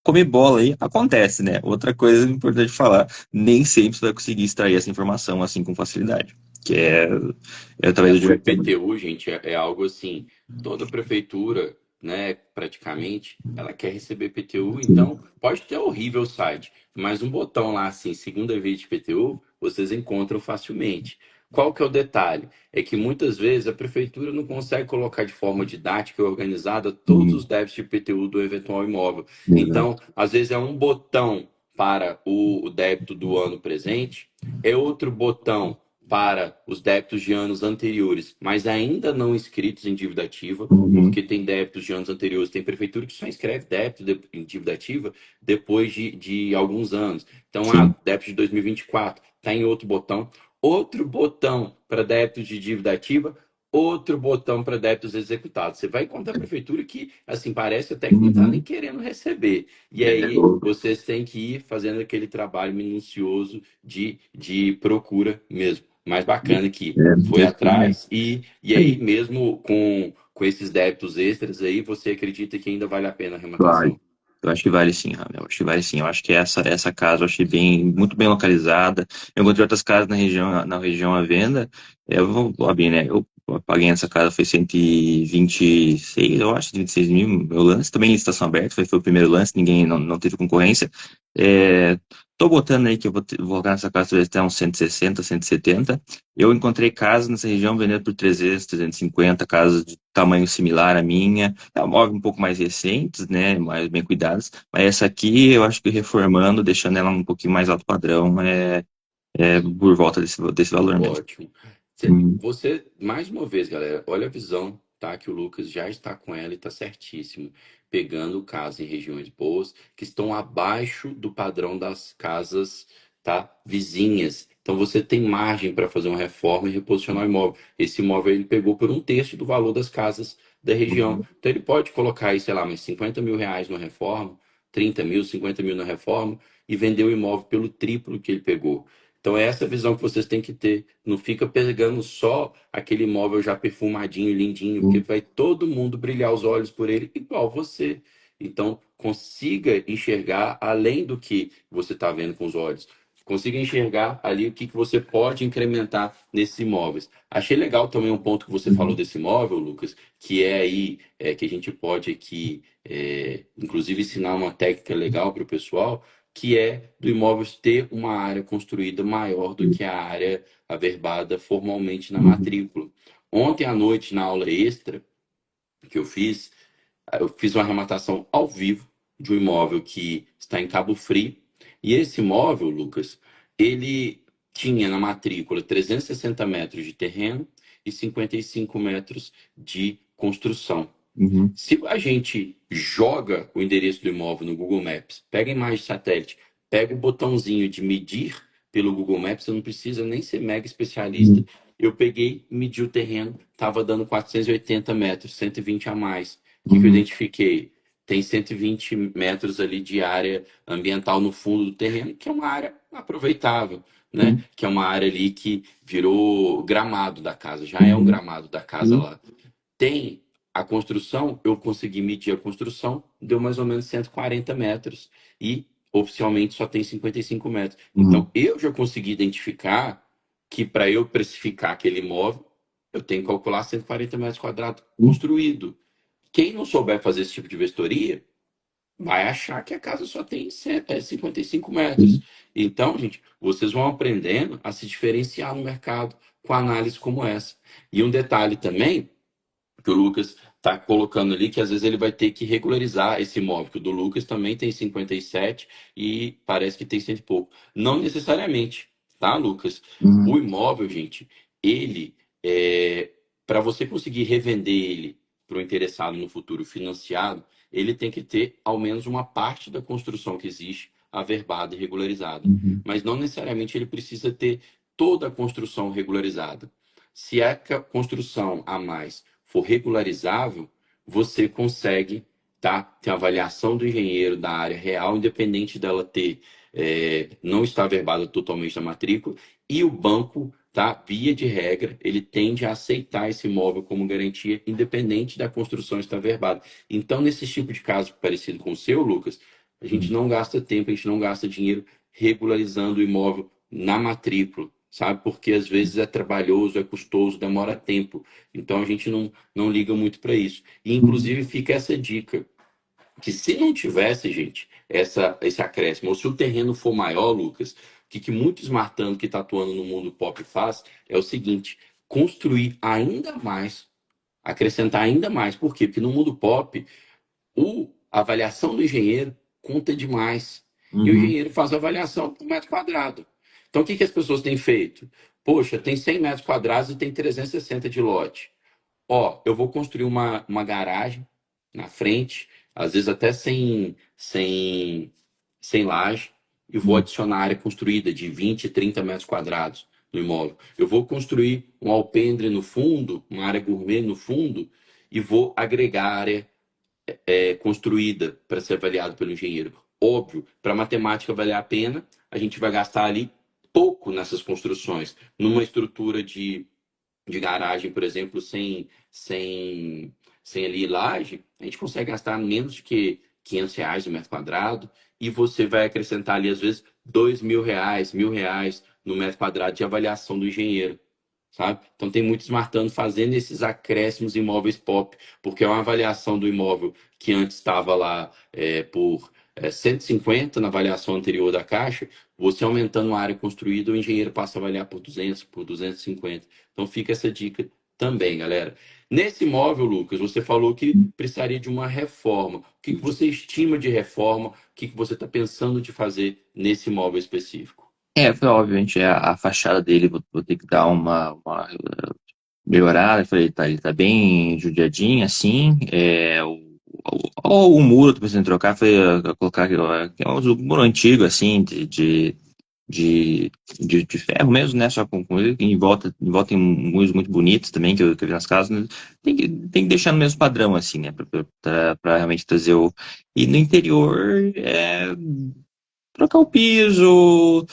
Comer bola aí acontece, né? Outra coisa importante de falar, nem sempre você vai conseguir extrair essa informação assim com facilidade. Que é através É, do o diretor. IPTU, gente, é algo assim, toda prefeitura, né, praticamente, ela quer receber IPTU, então pode ter horrível site, mas um botão lá assim, segunda vez de IPTU, vocês encontram facilmente. Qual que é o detalhe? É que muitas vezes a prefeitura não consegue colocar de forma didática e organizada todos os débitos de IPTU do eventual imóvel. Exato. Então, às vezes é um botão para o débito do ano presente, é outro botão para os débitos de anos anteriores, mas ainda não inscritos em dívida ativa, Uhum. porque tem débitos de anos anteriores. Tem prefeitura que só inscreve débito em dívida ativa depois de alguns anos. Então, Sim. débito de 2024 está em outro botão para débitos de dívida ativa, outro botão para débitos executados. Você vai encontrar a prefeitura que, assim, parece até que não está nem Uhum. querendo receber. E É, aí vocês têm que ir fazendo aquele trabalho minucioso de procura mesmo. Mais bacana que foi desse momento. atrás e aí mesmo com esses débitos extras aí, você acredita que ainda vale a pena a Vale. arrematação? Eu acho que vale sim, Ramel. Eu acho que vale sim. Eu acho que essa casa eu achei muito bem localizada. Eu encontrei outras casas na região à venda. Eu vou abrir, né? Eu paguei nessa casa, foi 126, eu acho, 26 mil, meu lance. Também licitação aberta, foi o primeiro lance, ninguém não teve concorrência. É, tô botando aí que vou colocar nessa casa talvez até uns 160, 170. Eu encontrei casas nessa região vendendo por 300, 350, casas de tamanho similar à minha. É um móvel um pouco mais recentes, né? Mais bem cuidadas. Mas essa aqui, eu acho que reformando, deixando ela um pouquinho mais alto padrão, é por volta desse valor mesmo. Ótimo. Hum. Você, mais uma vez, galera, olha a visão, tá? Que o Lucas já está com ela e está certíssimo. Pegando casas em regiões boas, que estão abaixo do padrão das casas, tá? Vizinhas. Então você tem margem para fazer uma reforma e reposicionar o imóvel. Esse imóvel ele pegou por um terço do valor das casas da região. Então ele pode colocar aí, sei lá, uns 50 mil reais na reforma, 30 mil, 50 mil na reforma e vender o imóvel pelo triplo que ele pegou. Então, é essa visão que vocês têm que ter. Não fica pegando só aquele imóvel já perfumadinho, lindinho, porque vai todo mundo brilhar os olhos por ele, igual você. Então, consiga enxergar além do que você está vendo com os olhos. Consiga enxergar ali o que você pode incrementar nesses imóveis. Achei legal também um ponto que você falou desse imóvel, Lucas, que é aí que a gente pode aqui, inclusive, ensinar uma técnica legal para o pessoal que é do imóvel ter uma área construída maior do que a área averbada formalmente na matrícula. Ontem à noite, na aula extra que eu fiz uma arrematação ao vivo de um imóvel que está em Cabo Frio. E esse imóvel, Lucas, ele tinha na matrícula 360 metros de terreno e 55 metros de construção. Uhum. Se a gente joga o endereço do imóvel no Google Maps, pega a imagem de satélite, pega o botãozinho de medir pelo Google Maps, você não precisa nem ser mega especialista. Uhum. Eu peguei, medi o terreno, estava dando 480 metros, 120 a mais. O que eu Uhum. identifiquei? Tem 120 metros ali de área ambiental no fundo do terreno, que é uma área aproveitável, né? Uhum. Que é uma área ali que virou gramado da casa, já é um Uhum. gramado da casa Uhum. lá. Tem a construção, eu consegui medir a construção, deu mais ou menos 140 metros e oficialmente só tem 55 metros. Uhum. Então, eu já consegui identificar que para eu precificar aquele imóvel, eu tenho que calcular 140 metros quadrados construído. Quem não souber fazer esse tipo de vistoria, vai achar que a casa só tem 55 metros. Uhum. Então, gente, vocês vão aprendendo a se diferenciar no mercado com análise como essa. E um detalhe também que o Lucas está colocando ali, que às vezes ele vai ter que regularizar esse imóvel, que o do Lucas também tem 57 e parece que tem cento e pouco. Não necessariamente, tá, Lucas? O Uhum. imóvel, gente, ele, para você conseguir revender ele para o interessado no futuro financiado, ele tem que ter ao menos uma parte da construção que existe averbada e regularizada. Uhum. Mas não necessariamente ele precisa ter toda a construção regularizada. Se a construção a mais for regularizável, você consegue, tá, ter a avaliação do engenheiro da área real, independente dela ter não estar averbada totalmente na matrícula, e o banco, tá, via de regra, ele tende a aceitar esse imóvel como garantia, independente da construção estar averbada. Então, nesse tipo de caso parecido com o seu, Lucas, a gente Uhum. não gasta tempo, a gente não gasta dinheiro regularizando o imóvel na matrícula, sabe? Porque às vezes é trabalhoso, é custoso, demora tempo. Então a gente não liga muito para isso. E Uhum. inclusive fica essa dica, que se não tivesse, gente, esse acréscimo, ou se o terreno for maior, Lucas, que muito smartano que está atuando no mundo pop faz é o seguinte: construir ainda mais, acrescentar ainda mais. Por quê? Porque no mundo pop a avaliação do engenheiro conta demais. E o Uhum. engenheiro faz a avaliação por metro quadrado. Então, o que as pessoas têm feito? Poxa, tem 100 metros quadrados e tem 360 de lote. Ó, eu vou construir uma garagem na frente, às vezes até sem laje, e vou Uhum. adicionar área construída de 20, 30 metros quadrados no imóvel. Eu vou construir um alpendre no fundo, uma área gourmet no fundo, e vou agregar área construída para ser avaliado pelo engenheiro. Óbvio, para a matemática valer a pena, a gente vai gastar ali pouco nessas construções. Numa estrutura de garagem, por exemplo, sem ali laje, a gente consegue gastar menos de que R$ 500 no metro quadrado e você vai acrescentar ali, às vezes, R$ 2.000, R$ 1.000 no metro quadrado de avaliação do engenheiro, sabe? Então tem muito smartano fazendo esses acréscimos em imóveis pop, porque é uma avaliação do imóvel que antes estava lá por 150 na avaliação anterior da Caixa, você aumentando a área construída, o engenheiro passa a avaliar por 200, por 250. Então fica essa dica também, galera. Nesse imóvel, Lucas, você falou que precisaria de uma reforma. O que você estima de reforma? O que você está pensando de fazer nesse imóvel específico? Foi obviamente a fachada dele, vou ter que dar uma melhorada. Eu falei, ele tá bem judiadinho, assim. O muro eu tô pensando em trocar, foi colocar que é um muro antigo, assim, de ferro mesmo, né? Só com ele, em volta tem muros muito bonitos também, que eu vi nas casas, né? Tem que deixar no mesmo padrão, assim, né? Pra realmente trazer o. E no interior, trocar o piso,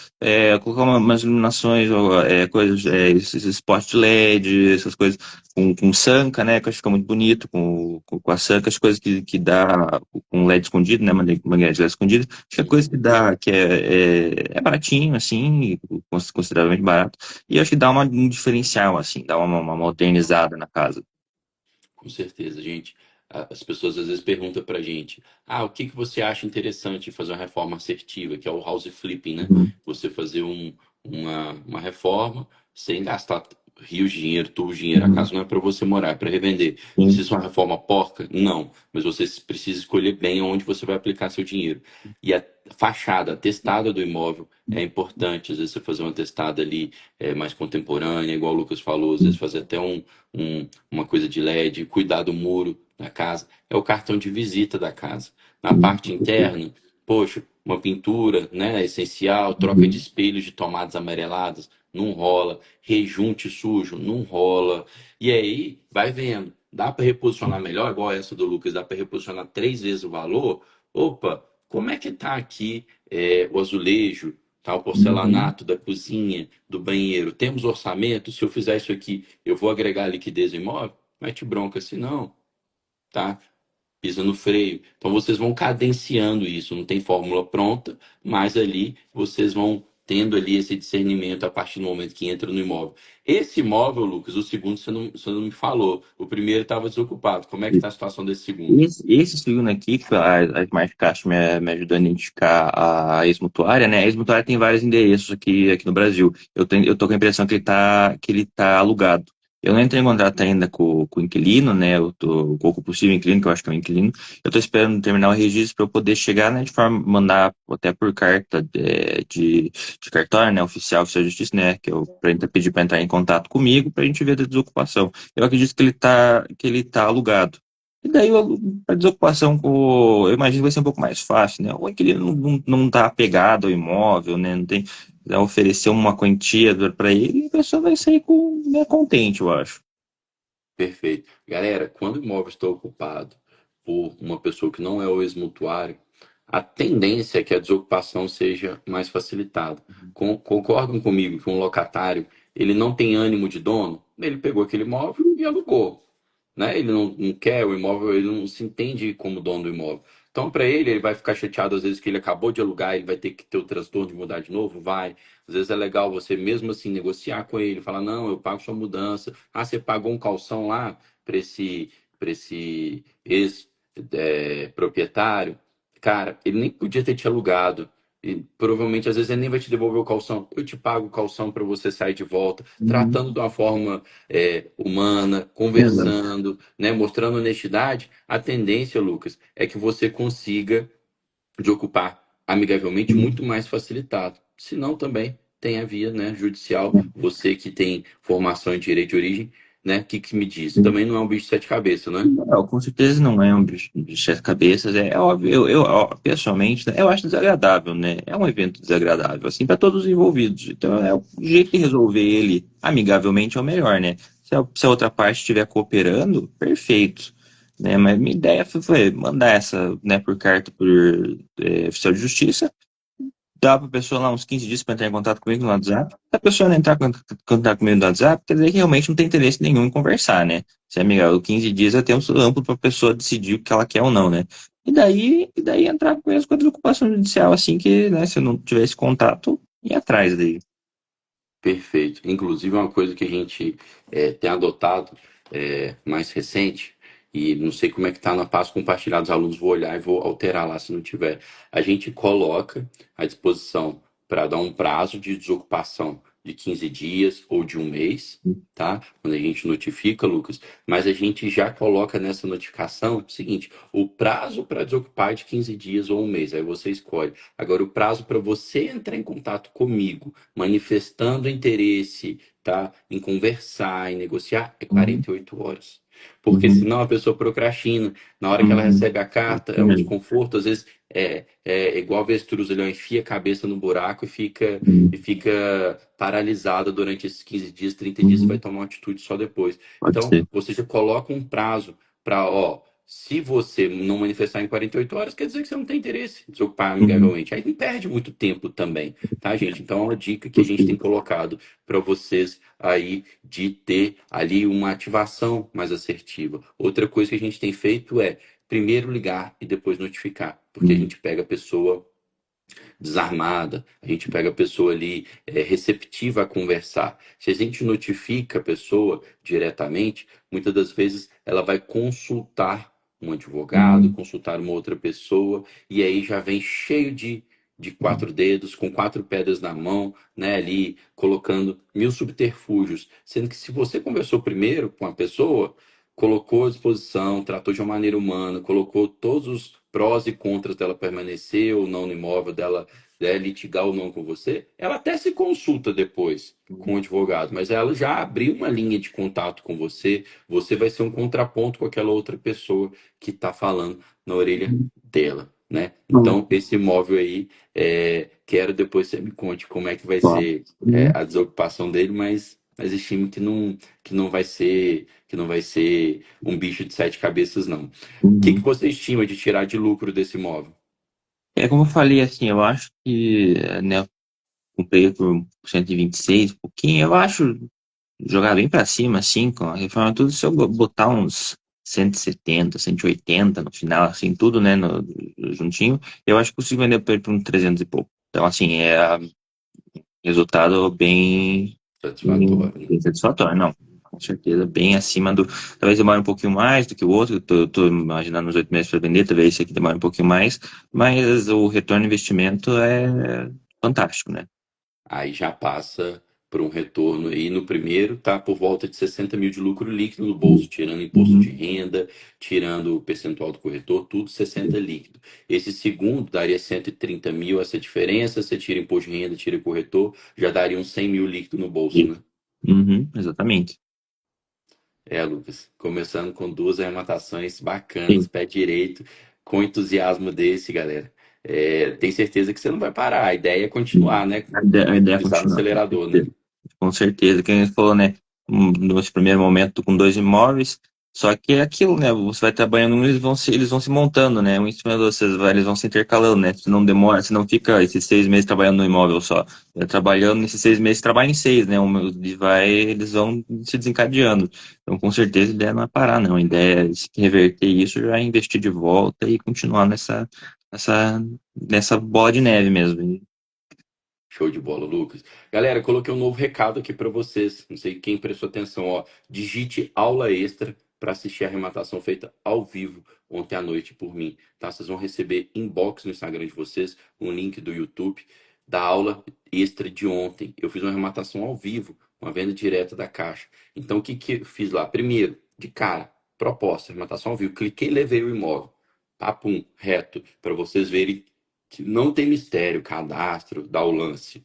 colocar umas iluminações, ou, coisas, esses spots de LED, essas coisas com sanca, né? Que eu acho que fica muito bonito com a sanca, as coisas que dá com LED escondido, né? Mangueira de LED escondido, acho que é coisa que dá, que é baratinho, assim, consideravelmente barato, e acho que dá um diferencial, assim, dá uma modernizada na casa. Com certeza, gente. As pessoas às vezes perguntam pra gente: o que você acha interessante de fazer uma reforma assertiva, que é o house flipping, né? Uhum. Você fazer uma reforma sem gastar. rios de dinheiro, tubos de dinheiro. A Uhum. casa não é para você morar, é para revender. Sim. Precisa de uma reforma porca? Não. Mas você precisa escolher bem onde você vai aplicar seu dinheiro. E a fachada, a testada do imóvel é importante. Às vezes você fazer uma testada ali mais contemporânea, igual o Lucas falou, às vezes fazer até uma coisa de LED, cuidar do muro da casa. É o cartão de visita da casa. Na parte interna, poxa, uma pintura, né, essencial, troca de Uhum. espelhos de tomadas amareladas, não rola, rejunte sujo, não rola. E aí, vai vendo, dá para reposicionar melhor, igual essa do Lucas, dá para reposicionar 3 vezes o valor. Opa, como é que tá aqui o azulejo, tá, o Uhum. porcelanato da cozinha, do banheiro? Temos orçamento? Se eu fizer isso aqui, eu vou agregar liquidez ao imóvel? Mete bronca, se não, tá? Pisa no freio. Então vocês vão cadenciando isso, não tem fórmula pronta, mas ali vocês vão tendo ali esse discernimento a partir do momento que entra no imóvel. Esse imóvel, Lucas, o segundo você não me falou. O primeiro estava desocupado. Como é que está a situação desse segundo? Esse segundo aqui, que a Smart Cast me ajudou a identificar a ex-mutuária, né? A ex-mutuária tem vários endereços aqui no Brasil. Eu tô com a impressão que ele tá alugado. Eu não entrei em contato ainda com o inquilino, né? Com o possível inquilino, que eu acho que é o inquilino. Eu tô esperando terminar o registro para eu poder chegar, né? De forma, mandar até por carta de cartório, né? Oficial de justiça, né? Pra gente pedir para entrar em contato comigo para a gente ver a desocupação. Eu acredito que ele tá alugado. E daí a desocupação, eu imagino que vai ser um pouco mais fácil, né? O inquilino não está apegado ao imóvel, né? Não tem, vai oferecer uma quantia para ele e a pessoa vai sair né, contente, eu acho. Perfeito. Galera, quando o imóvel está ocupado por uma pessoa que não é o ex-mutuário, a tendência é que a desocupação seja mais facilitada. Concordam comigo que um locatário, ele não tem ânimo de dono? Ele pegou aquele imóvel e alugou, né? Ele não quer o imóvel, ele não se entende como dono do imóvel. Então, para ele vai ficar chateado às vezes que ele acabou de alugar, ele vai ter que ter o transtorno de mudar de novo, vai. Às vezes é legal você mesmo assim negociar com ele, falar: "Não, eu pago sua mudança. Ah, você pagou um calção lá para esse ex proprietário. Cara, ele nem podia ter te alugado. E provavelmente às vezes ele nem vai te devolver o calção. Eu te pago o calção para você sair de volta, Uhum. tratando de uma forma humana, Exato. conversando, né, mostrando honestidade. A tendência, Lucas, é que você consiga de ocupar amigavelmente muito mais facilitado. Se não, também tem a via, né, judicial. Você que tem formação em direito de origem, né, que me diz? Também não é um bicho de sete cabeças, né? Não, com certeza não é um bicho de sete cabeças, é óbvio, pessoalmente, né, eu acho desagradável, né? É um evento desagradável, assim, para todos os envolvidos. Então, o jeito de resolver ele amigavelmente é o melhor, né? Se a outra parte estiver cooperando, perfeito, né? Mas minha ideia foi mandar essa, né, por carta, por oficial de justiça, dá para a pessoa lá uns 15 dias para entrar em contato comigo no WhatsApp. Se a pessoa não entrar em contato comigo no WhatsApp, quer dizer que realmente não tem interesse nenhum em conversar, né? Se é amigável, 15 dias é tempo amplo para a pessoa decidir o que ela quer ou não, né? E daí entrar mesmo com a desocupação judicial, assim que, né, se eu não tivesse contato, ir atrás daí. Perfeito. Inclusive, uma coisa que a gente tem adotado mais recente, e não sei como é que está na pasta compartilhada dos alunos, vou olhar e vou alterar lá se não tiver. A gente coloca à disposição para dar um prazo de desocupação de 15 dias ou de um mês, tá? Quando a gente notifica, Lucas, mas a gente já coloca nessa notificação o seguinte: o prazo para desocupar é de 15 dias ou um mês, aí você escolhe. Agora, o prazo para você entrar em contato comigo manifestando interesse, tá, em conversar, em negociar, é Uhum, 48 horas. Porque uhum, senão a pessoa procrastina. Na hora que ela uhum. recebe a carta, é um Uhum, desconforto. Às vezes é igual avestruz, ele enfia a cabeça no buraco e fica paralisada durante esses 15 dias, 30 dias, e vai uhum. tomar uma atitude só depois. Pode Então, ser. você já coloca um prazo para, ó, se você não manifestar em 48 horas, quer dizer que você não tem interesse em desocupar Uhum. amigavelmente. Aí não perde muito tempo também, tá, gente? Então é uma dica que a gente tem colocado para vocês aí de ter ali uma ativação mais assertiva. Outra coisa que a gente tem feito é primeiro ligar e depois notificar, porque a Uhum. gente pega a pessoa desarmada, a gente pega a pessoa ali receptiva a conversar. Se a gente notifica a pessoa diretamente, muitas das vezes ela vai consultar um advogado, Uhum. consultar uma outra pessoa, e aí já vem cheio de de 4 dedos, com 4 pedras na mão, né, ali colocando mil subterfúgios. Sendo que se você conversou primeiro com a pessoa, colocou à disposição, tratou de uma maneira humana, colocou todos os prós e contras dela permanecer ou não no imóvel, dela litigar ou não com você, ela até se consulta depois com o advogado, mas ela já abriu uma linha de contato com você, você vai ser um contraponto com aquela outra pessoa que está falando na orelha dela, né? Então, esse imóvel aí, quero depois que você me conte como é que vai ser a desocupação dele, mas estimo que não vai ser um bicho de 7 cabeças, não. O que Uhum. você estima de tirar de lucro desse imóvel? É como eu falei, assim, eu acho que, né, eu comprei por 126, um pouquinho, eu acho jogar bem pra cima, assim, com a reforma tudo, se eu botar uns 170, 180 no final, assim, tudo, né, juntinho, eu acho que consigo vender por ele por uns 300 e pouco. Então, assim, resultado Satisfatório, né? bem satisfatório, não. Com certeza, bem acima do. Talvez demore um pouquinho mais do que o outro, tô imaginando uns 8 meses para vender, talvez esse aqui demore um pouquinho mais, mas o retorno do investimento é fantástico, né? Aí já passa por um retorno aí no primeiro, tá por volta de 60 mil de lucro líquido no bolso, tirando imposto de Uhum. renda, tirando o percentual do corretor, tudo 60 líquido. Esse segundo daria 130 mil, essa diferença, você tira imposto de renda, tira corretor, já daria uns 100 mil líquido no bolso, né? Uhum, exatamente. Lucas, começando com duas arrematações bacanas, Sim. pé direito, com entusiasmo desse, galera. Tem certeza que você não vai parar, a ideia é continuar, né? A ideia é Pisar no continuar, com acelerador, né? certeza. Com certeza. Quem falou, né? Nesse primeiro momento com dois imóveis, só que é aquilo, né? Você vai trabalhando, eles vão se montando, né? Um em cima do outro, eles vão se intercalando, né? Se não demora, se não fica esses 6 meses trabalhando no imóvel só. Trabalhando nesses 6 meses, trabalha em seis, né? Eles vão se desencadeando. Então, com certeza, a ideia não é parar, não. A ideia é se reverter isso, já investir de volta e continuar nessa, nessa bola de neve mesmo. Show de bola, Lucas. Galera, coloquei um novo recado aqui para vocês. Não sei quem prestou atenção, ó. Digite aula extra para assistir a arrematação feita ao vivo ontem à noite por mim, tá? Vocês vão receber inbox no Instagram de vocês, um link do YouTube da aula extra de ontem. Eu fiz uma arrematação ao vivo, uma venda direta da caixa. Então, o que que eu fiz lá? Primeiro, de cara, proposta, arrematação ao vivo. Cliquei e levei o imóvel. Papum, reto, para vocês verem que não tem mistério, cadastro, dá o lance.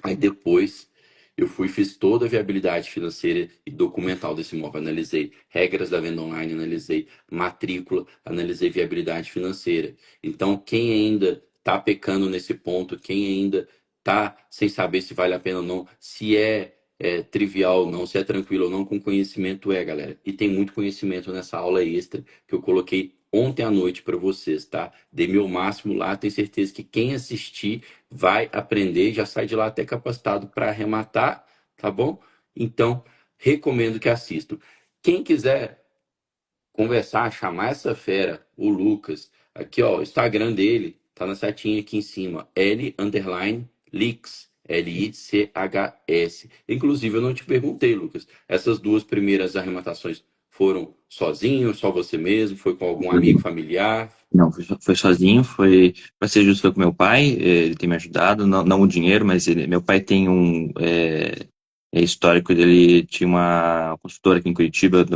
Aí depois eu fui, fiz toda a viabilidade financeira e documental desse imóvel. Analisei regras da venda online, analisei matrícula, analisei viabilidade financeira. Então, quem ainda está pecando nesse ponto, quem ainda está sem saber se vale a pena ou não, se é trivial ou não, se é tranquilo ou não, com conhecimento galera. E tem muito conhecimento nessa aula extra que eu coloquei ontem à noite para vocês, tá? Dei meu máximo lá, tenho certeza que quem assistir vai aprender, já sai de lá até capacitado para arrematar, tá bom? Então, recomendo que assistam. Quem quiser conversar, chamar essa fera, o Lucas, aqui ó, o Instagram dele tá na setinha aqui em cima, L_Lix, Lichs. Inclusive, eu não te perguntei, Lucas, essas duas primeiras arrematações foram sozinho, só você mesmo, foi com algum amigo, familiar? Não, foi sozinho, foi para ser justo foi com meu pai, ele tem me ajudado, não o dinheiro, mas meu pai tem histórico dele, tinha uma construtora aqui em Curitiba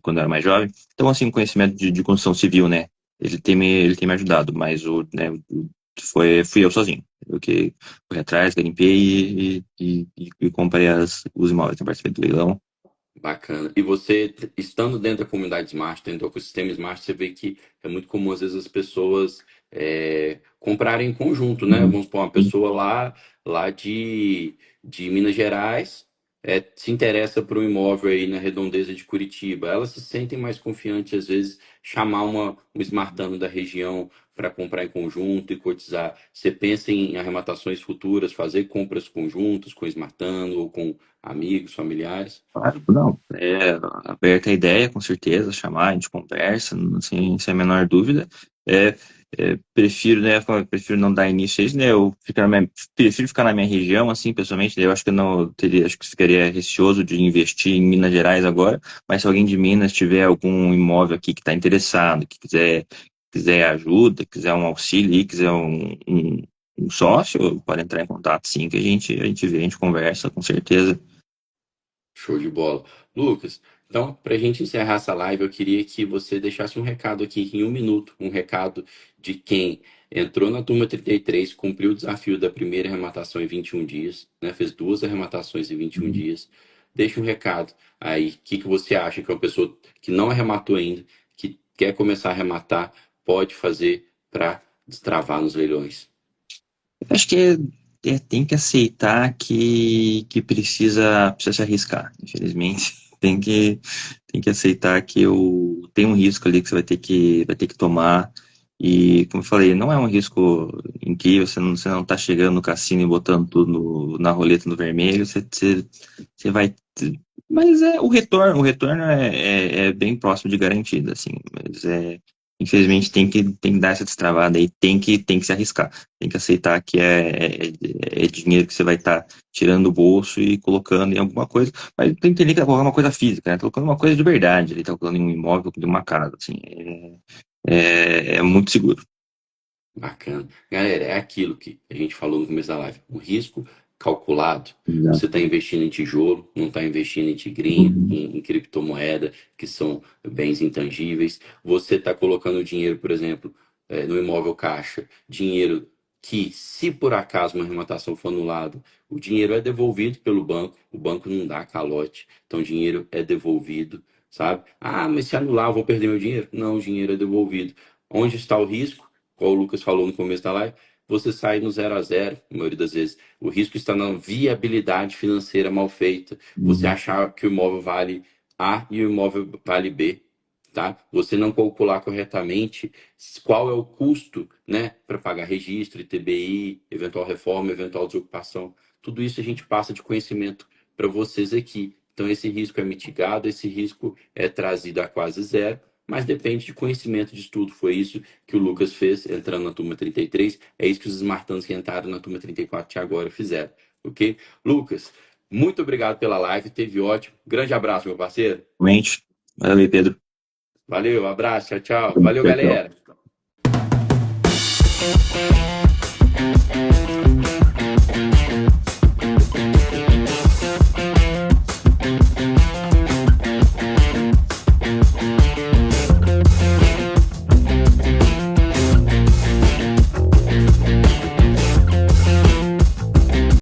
quando eu era mais jovem, então assim, conhecimento de construção civil, né, ele tem me ajudado, mas fui eu sozinho, eu que fui atrás, garimpei e comprei os imóveis, eu participei do leilão. Bacana. E você, estando dentro da comunidade Smart, dentro do ecossistema Smart, você vê que é muito comum, às vezes, as pessoas comprarem em conjunto, né? Uhum. Vamos supor, uma pessoa lá de Minas Gerais se interessa por um imóvel aí na redondeza de Curitiba. Elas se sentem mais confiantes, às vezes, chamar um smartano da região para comprar em conjunto e cotizar. Você pensa em arrematações futuras, fazer compras conjuntas com smartano ou com amigos, familiares? Claro, não, aberta a ideia, com certeza, chamar, a gente conversa, sem a menor dúvida. É, prefiro, né, prefiro não dar início a isso, né, prefiro ficar na minha região, assim, pessoalmente, eu acho que eu não teria, acho que ficaria receoso de investir em Minas Gerais agora, mas se alguém de Minas tiver algum imóvel aqui que está interessado, que quiser ajuda, quiser um auxílio, quiser um sócio, pode entrar em contato sim, que a gente vê, a gente conversa, com certeza. Show de bola. Lucas, então, para a gente encerrar essa live, eu queria que você deixasse um recado aqui em 1 minuto, um recado de quem entrou na turma 33, cumpriu o desafio da primeira arrematação em 21 dias, né? Fez 2 arrematações em 21 dias. Deixa um recado aí. O que você acha que uma pessoa que não arrematou ainda, que quer começar a arrematar, pode fazer para destravar nos leilões? Acho que tem que aceitar que precisa se arriscar, infelizmente. Tem que aceitar que tem um risco ali que você vai ter que tomar. E, como eu falei, não é um risco incrível, você não tá chegando no cassino e botando tudo na roleta no vermelho, você vai. Mas o retorno é bem próximo de garantido, assim. Mas infelizmente tem que dar essa destravada aí, tem que se arriscar. Tem que aceitar que é dinheiro que você vai estar tirando do bolso e colocando em alguma coisa, mas tem que entender que é uma coisa física, né? Tá colocando uma coisa de verdade, ele tá colocando em um imóvel, em uma casa, assim, é muito seguro. Bacana. Galera, é aquilo que a gente falou no começo da live. O risco calculado. Você Exato. está investindo em tijolo, não está investindo em tigrinho, em criptomoeda, que são bens intangíveis. Você está colocando dinheiro, por exemplo, no imóvel caixa, dinheiro que, se por acaso uma arrematação for anulada, o dinheiro é devolvido pelo banco, o banco não dá calote, então o dinheiro é devolvido, sabe? Ah, mas se anular, eu vou perder meu dinheiro? Não, o dinheiro é devolvido. Onde está o risco? Como o Lucas falou no começo da live, você sai no 0 a 0, na maioria das vezes. O risco está na viabilidade financeira mal feita. Você Uhum. achar que o imóvel vale A e o imóvel vale B, tá? Você não calcular corretamente qual é o custo, né, para pagar registro, ITBI, eventual reforma, eventual desocupação. Tudo isso a gente passa de conhecimento para vocês aqui. Então, esse risco é mitigado, esse risco é trazido a quase zero, mas depende de conhecimento de estudo. Foi isso que o Lucas fez entrando na turma 33. É isso que os esmartanos que entraram na turma 34 que agora fizeram. Ok? Lucas, muito obrigado pela live. Teve ótimo. Grande abraço, meu parceiro. Realmente. Valeu, Pedro. Valeu, abraço, tchau, tchau. Valeu, Tchau, tchau. galera.